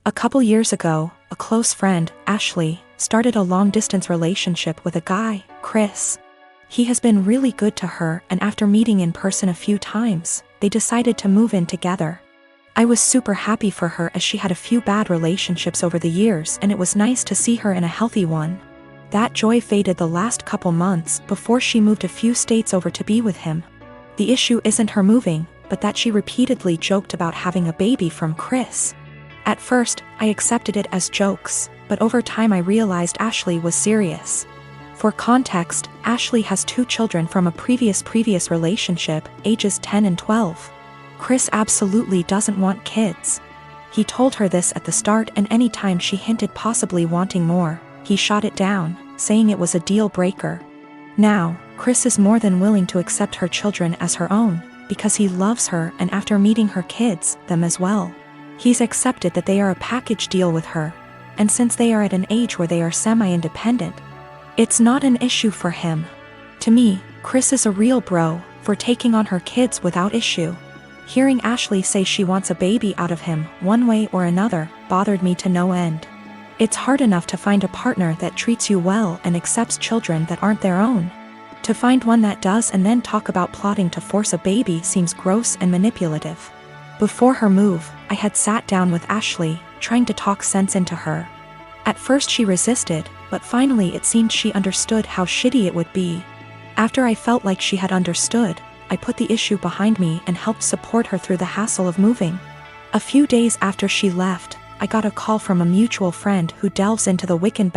A couple years ago, a close friend, Ashley, started a long-distance relationship with a guy, Chris. He has been really good to her, and after meeting in person a few times, they decided to move in together. I was super happy for her as she had a few bad relationships over the years and it was nice to see her in a healthy one. That joy faded the last couple months before she moved a few states over to be with him. The issue isn't her moving, but that she repeatedly joked about having a baby from Chris. At first, I accepted it as jokes, but over time I realized Ashley was serious. For context, Ashley has 2 children from a previous relationship, ages 10 and 12. Chris absolutely doesn't want kids. He told her this at the start, and any time she hinted possibly wanting more, he shot it down, saying it was a deal breaker. Now, Chris is more than willing to accept her children as her own, because he loves her, and after meeting her kids, them as well. He's accepted that they are a package deal with her, and since they are at an age where they are semi-independent, it's not an issue for him. To me, Chris is a real bro for taking on her kids without issue. Hearing Ashley say she wants a baby out of him, one way or another, bothered me to no end. It's hard enough to find a partner that treats you well and accepts children that aren't their own. To find one that does and then talk about plotting to force a baby seems gross and manipulative. Before her move, I had sat down with Ashley, trying to talk sense into her. At first she resisted, but finally it seemed she understood how shitty it would be. After I felt like she had understood, I put the issue behind me and helped support her through the hassle of moving. A few days after she left, I got a call from a mutual friend who delves into the Wiccan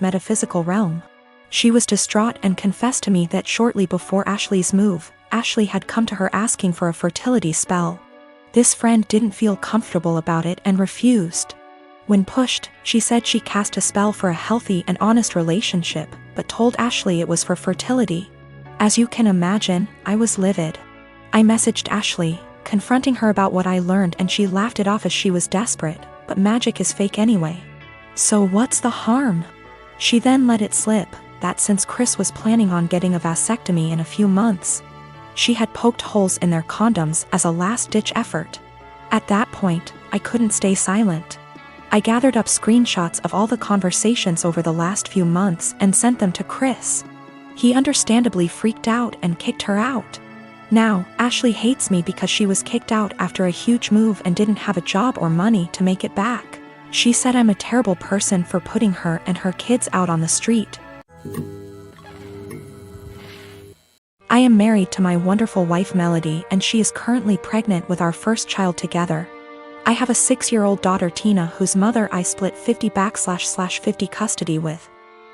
/ metaphysical realm. She was distraught and confessed to me that shortly before Ashley's move, Ashley had come to her asking for a fertility spell. This friend didn't feel comfortable about it and refused. When pushed, she said she cast a spell for a healthy and honest relationship, but told Ashley it was for fertility. As you can imagine, I was livid. I messaged Ashley, confronting her about what I learned, and she laughed it off as she was desperate, but magic is fake anyway. So what's the harm? She then let it slip that since Chris was planning on getting a vasectomy in a few months, she had poked holes in their condoms as a last-ditch effort. At that point, I couldn't stay silent. I gathered up screenshots of all the conversations over the last few months and sent them to Chris. He understandably freaked out and kicked her out. Now, Ashley hates me because she was kicked out after a huge move and didn't have a job or money to make it back. She said I'm a terrible person for putting her and her kids out on the street. I am married to my wonderful wife Melody, and she is currently pregnant with our first child together. I have a 6-year-old daughter Tina, whose mother I split 50/50 custody with.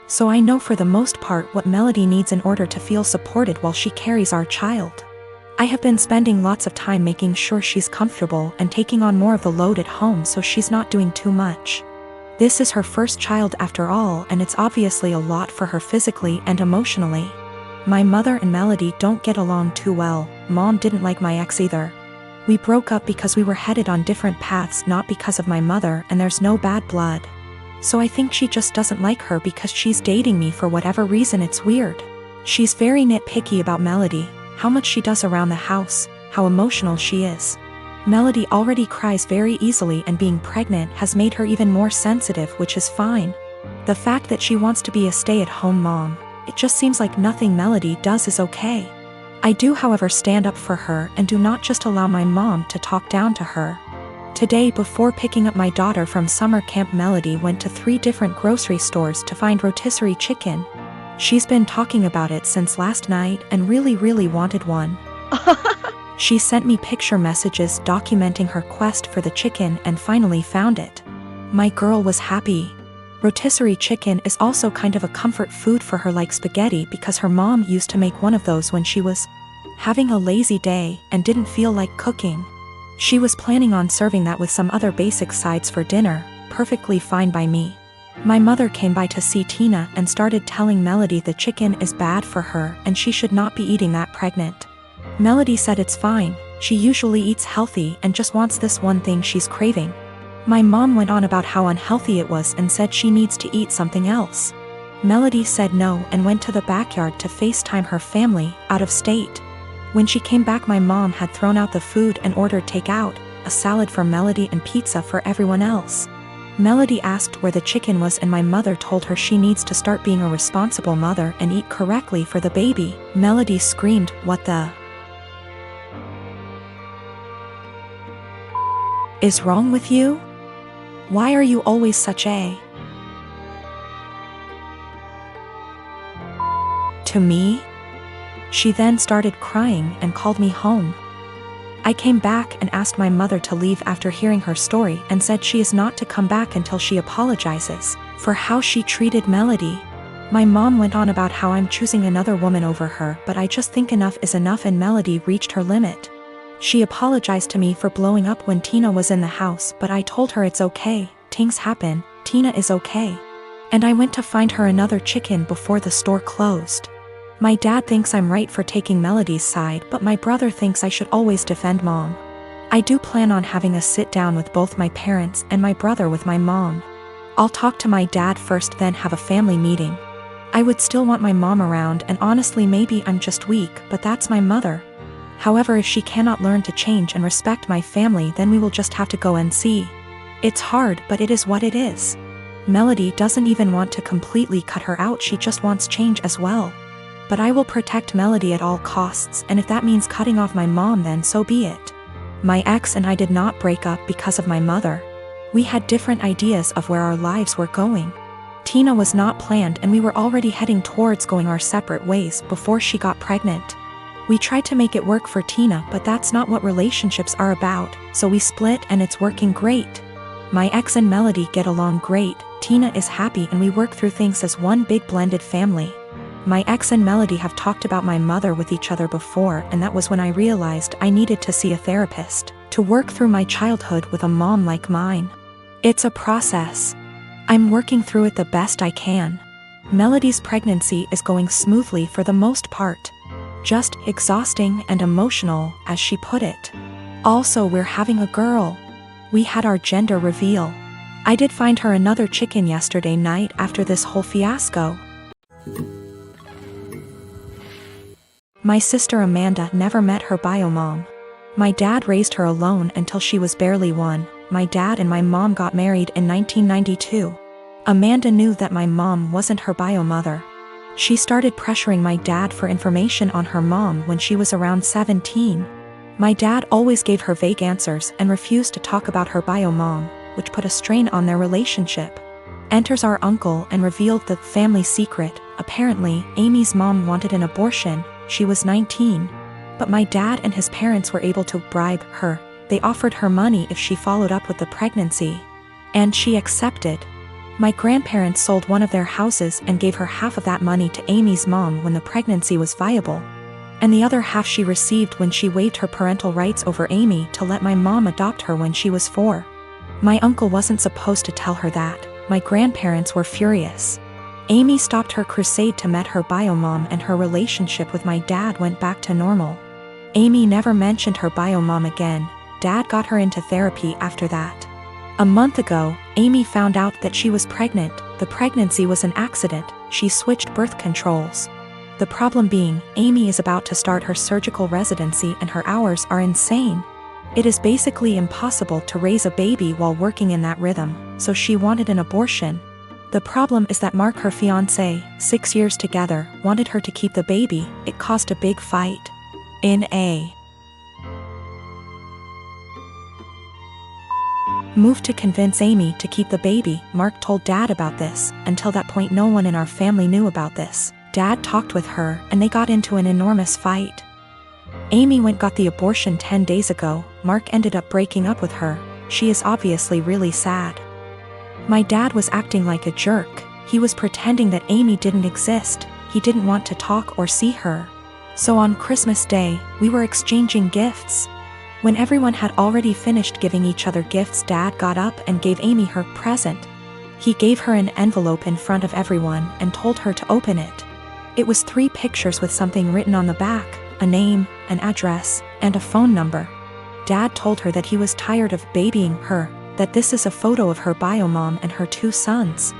So I know for the most part what Melody needs in order to feel supported while she carries our child. I have been spending lots of time making sure she's comfortable and taking on more of the load at home so she's not doing too much. This is her first child after all, and it's obviously a lot for her physically and emotionally. My mother and Melody don't get along too well. Mom didn't like my ex either. We broke up because we were headed on different paths, not because of my mother, and there's no bad blood. So I think she just doesn't like her because she's dating me for whatever reason. It's weird. She's very nitpicky about Melody, how much she does around the house, how emotional she is. Melody already cries very easily, and being pregnant has made her even more sensitive, which is fine. The fact that she wants to be a stay-at-home mom, it just seems like nothing Melody does is okay. I do, however, stand up for her and do not just allow my mom to talk down to her. Today, before picking up my daughter from summer camp, Melody went to 3 different grocery stores to find rotisserie chicken. She's been talking about it since last night and really wanted one. She sent me picture messages documenting her quest for the chicken and finally found it. My girl was happy. Rotisserie chicken is also kind of a comfort food for her, like spaghetti, because her mom used to make one of those when she was having a lazy day and didn't feel like cooking. She was planning on serving that with some other basic sides for dinner, perfectly fine by me. My mother came by to see Tina and started telling Melody the chicken is bad for her and she should not be eating that pregnant. Melody said it's fine, she usually eats healthy and just wants this one thing she's craving. My mom went on about how unhealthy it was and said she needs to eat something else. Melody said no and went to the backyard to FaceTime her family out of state. When she came back, my mom had thrown out the food and ordered takeout, a salad for Melody and pizza for everyone else. Melody asked where the chicken was and my mother told her she needs to start being a responsible mother and eat correctly for the baby. Melody screamed, "What the is wrong with you? Why are you always such a..." to me? She then started crying and called me home. I came back and asked my mother to leave after hearing her story and said she is not to come back until she apologizes for how she treated Melody. My mom went on about how I'm choosing another woman over her, but I just think enough is enough and Melody reached her limit. She apologized to me for blowing up when Tina was in the house, but I told her it's okay, things happen, Tina is okay. And I went to find her another chicken before the store closed. My dad thinks I'm right for taking Melody's side, but my brother thinks I should always defend mom. I do plan on having a sit down with both my parents and my brother with my mom. I'll talk to my dad first, then have a family meeting. I would still want my mom around, and honestly maybe I'm just weak, but that's my mother. However, if she cannot learn to change and respect my family, then we will just have to go and see. It's hard, but it is what it is. Melody doesn't even want to completely cut her out, she just wants change as well. But I will protect Melody at all costs, and if that means cutting off my mom, then so be it. My ex and I did not break up because of my mother. We had different ideas of where our lives were going. Tina was not planned and we were already heading towards going our separate ways before she got pregnant. We tried to make it work for Tina, but that's not what relationships are about, so we split and it's working great. My ex and Melody get along great, Tina is happy and we work through things as one big blended family. My ex and Melody have talked about my mother with each other before, and that was when I realized I needed to see a therapist to work through my childhood with a mom like mine. It's a process. I'm working through it the best I can. Melody's pregnancy is going smoothly for the most part. Just exhausting and emotional, as she put it. Also, we're having a girl. We had our gender reveal. I did find her another chicken yesterday night after this whole fiasco. My sister Amanda never met her bio mom. My dad raised her alone until she was barely 1. My dad and my mom got married in 1992. Amanda knew that my mom wasn't her bio mother. She started pressuring my dad for information on her mom when she was around 17. My dad always gave her vague answers and refused to talk about her bio mom, which put a strain on their relationship. Enters our uncle and revealed the family secret. Apparently, Amy's mom wanted an abortion. She was 19. But my dad and his parents were able to bribe her. They offered her money if she followed up with the pregnancy. And she accepted. My grandparents sold one of their houses and gave her half of that money to Amy's mom when the pregnancy was viable. And the other half she received when she waived her parental rights over Amy to let my mom adopt her when she was 4. My uncle wasn't supposed to tell her that. My grandparents were furious. Amy stopped her crusade to meet her bio mom and her relationship with my dad went back to normal. Amy never mentioned her bio mom again. Dad got her into therapy after that. A month ago, Amy found out that she was pregnant. The pregnancy was an accident. She switched birth controls. The problem being, Amy is about to start her surgical residency and her hours are insane. It is basically impossible to raise a baby while working in that rhythm, so she wanted an abortion. The problem is that Mark, her fiancé, 6 years together, wanted her to keep the baby. It caused a big fight. In a move to convince Amy to keep the baby, Mark told Dad about this. Until that point, no one in our family knew about this. Dad talked with her, and they got into an enormous fight. Amy got the abortion 10 days ago. Mark ended up breaking up with her. She is obviously really sad. My dad was acting like a jerk. He was pretending that Amy didn't exist. He didn't want to talk or see her. So on Christmas Day, we were exchanging gifts. When everyone had already finished giving each other gifts, Dad got up and gave Amy her present. He gave her an envelope in front of everyone and told her to open it. It was 3 pictures with something written on the back, a name, an address, and a phone number. Dad told her that he was tired of babying her, that this is a photo of her bio mom and her 2 sons.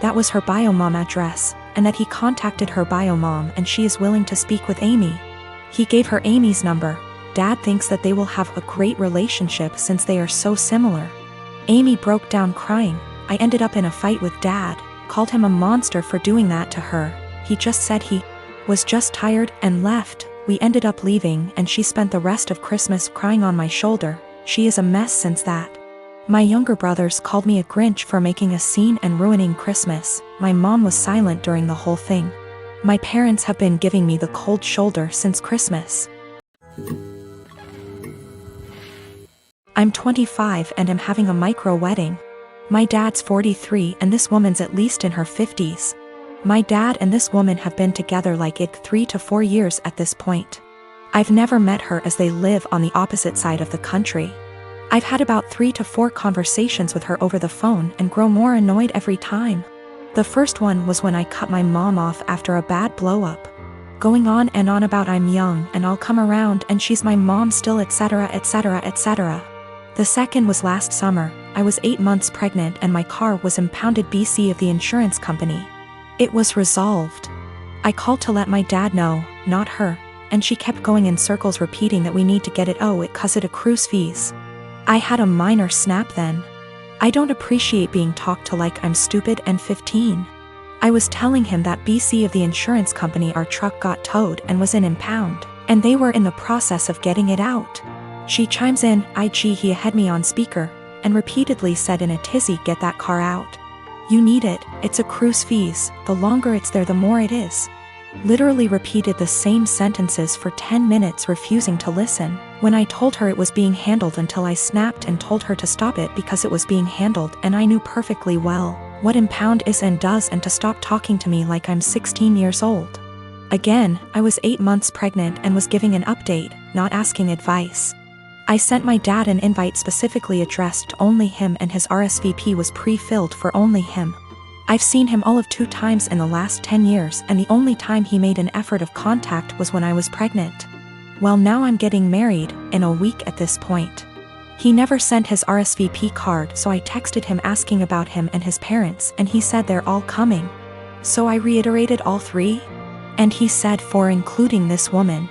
That was her bio mom address, and that he contacted her bio mom and she is willing to speak with Amy. He gave her Amy's number. Dad thinks that they will have a great relationship since they are so similar. Amy broke down crying. I ended up in a fight with Dad, called him a monster for doing that to her. He just said he was just tired and left. We ended up leaving and she spent the rest of Christmas crying on my shoulder. She is a mess since that. My younger brothers called me a Grinch for making a scene and ruining Christmas. My mom was silent during the whole thing. My parents have been giving me the cold shoulder since Christmas. I'm 25 and am having a micro wedding. My dad's 43 and this woman's at least in her 50s. My dad and this woman have been together like 3 to 4 years at this point. I've never met her as they live on the opposite side of the country. I've had about 3 to 4 conversations with her over the phone and grow more annoyed every time. The first one was when I cut my mom off after a bad blow-up. Going on and on about I'm young and I'll come around and she's my mom still, etc, etc, etc. The second was last summer. I was 8 months pregnant and my car was impounded BC of the insurance company. It was resolved. I called to let my dad know, not her, and she kept going in circles repeating that we need to get it cause it accrues fees. I had a minor snap then. I don't appreciate being talked to like I'm stupid and 15. I was telling him that BC of the insurance company our truck got towed and was in impound, and they were in the process of getting it out. She chimes in, he had me on speaker, and repeatedly said in a tizzy, get that car out. You need it, it's accrues fees, the longer it's there the more it is. Literally repeated the same sentences for 10 minutes refusing to listen. When I told her it was being handled until I snapped and told her to stop it because it was being handled and I knew perfectly well what impound is and does and to stop talking to me like I'm 16 years old. Again, I was 8 months pregnant and was giving an update, not asking advice. I sent my dad an invite specifically addressed to only him and his RSVP was pre-filled for only him. I've seen him all of 2 times in the last 10 years and the only time he made an effort of contact was when I was pregnant. Well, now I'm getting married, in a week at this point. He never sent his RSVP card, so I texted him asking about him and his parents and he said they're all coming. So I reiterated all 3? And he said 4 including this woman.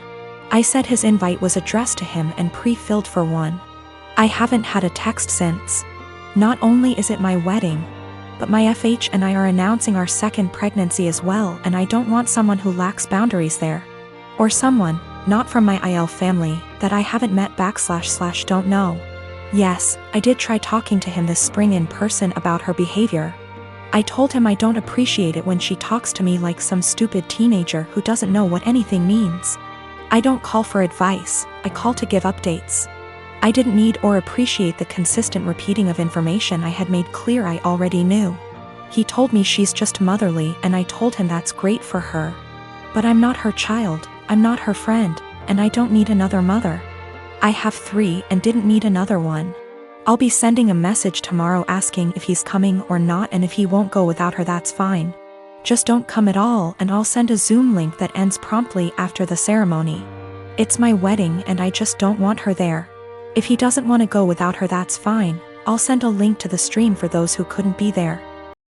I said his invite was addressed to him and pre-filled for 1. I haven't had a text since. Not only is it my wedding, but my FH and I are announcing our 2nd pregnancy as well and I don't want someone who lacks boundaries there. Or someone, not from my IL family, that I haven't met / don't know. Yes, I did try talking to him this spring in person about her behavior. I told him I don't appreciate it when she talks to me like some stupid teenager who doesn't know what anything means. I don't call for advice, I call to give updates. I didn't need or appreciate the consistent repeating of information I had made clear I already knew. He told me she's just motherly and I told him that's great for her. But I'm not her child, I'm not her friend, and I don't need another mother. I have 3 and didn't need another one. I'll be sending a message tomorrow asking if he's coming or not and if he won't go without her that's fine. Just don't come at all and I'll send a Zoom link that ends promptly after the ceremony. It's my wedding and I just don't want her there. If he doesn't want to go without her that's fine, I'll send a link to the stream for those who couldn't be there.